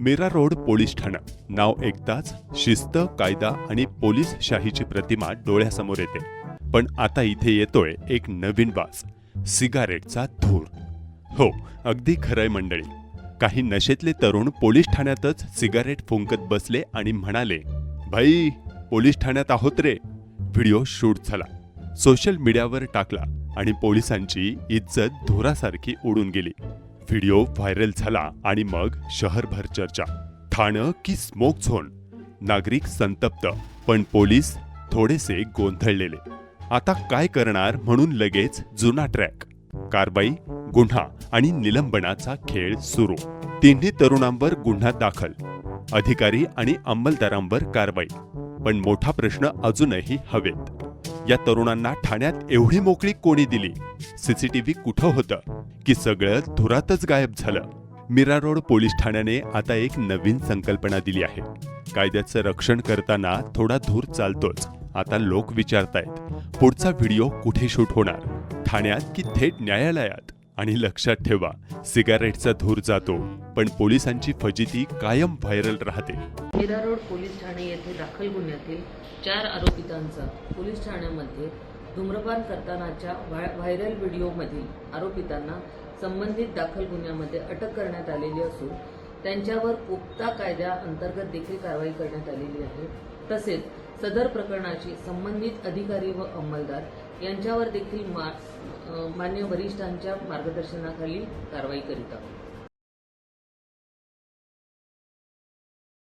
Mira road police ठाणं नाव ऐकताच शिस्त, कायदा आणि पोलीस शाहीची प्रतिमा डोळ्यासमोर येते. पण आता इथे येतोय एक नवीन वास, सिगारेटचा धूर. हो, अगदी खरंय मंडळी. काही नशेतले तरुण पोलीस ठाण्यातच सिगारेट फुंकत बसले आणि म्हणाले, भाई पोलीस ठाण्यात आहोत रे. व्हिडिओ शूट झाला, सोशल मीडियावर टाकला आणि पोलिसांची इज्जत धुरासारखी उडून गेली. व्हिडिओ व्हायरल झाला आणि मग शहरभर चर्चा. ठाणं की स्मोक झोन? नागरिक संतप्त, पण पोलीस थोडेसे गोंधळलेले. आता काय करणार म्हणून लगेच जुना ट्रॅक. कारवाई, गुन्हा आणि निलंबनाचा खेळ सुरू. तिन्ही तरुणांवर गुन्हा दाखल, अधिकारी आणि अंमलदारांवर कारवाई. पण मोठा प्रश्न अजूनही हवेत. या तरुणांना ठाण्यात एवढी मोकळीक कोणी दिली? सीसीटीव्ही कुठं होतं की सगळं धुरातच गायब झालं? मीरा रोड पोलीस ठाण्याने आता एक नवीन संकल्पना दिली आहे. कायद्याचं रक्षण करताना थोडा धूर चालतोच. आता लोक विचारतायत, पुढचा व्हिडिओ कुठे शूट होणार? ठाण्यात की थेट न्यायालयात? आणि लक्षात ठेवा, सिगारेटचा धूर जातो, पण पोलिसांची फजिती कायम व्हायरल राहते. मीरा रोड पोलीस ठाणे येथे दाखल गुन्ह्यातील 4 आरोपितांचा पोलीस ठाण्यामध्ये धूम्रपान करतानाच्या व्हायरल व्हिडिओमधील आरोपितांना संबंधित दाखल गुन्ह्यामध्ये अटक करण्यात आलेली असून त्यांच्यावर पोक्ता कायद्याअंतर्गत देखील कारवाई करण्यात आलेली आहे. तसेच सदर प्रकरणाची संबंधित अधिकारी व अंमलदार यांच्यावर देखील मान्य वरिष्ठांच्या मार्गदर्शनाखाली कारवाई करीत आहोत.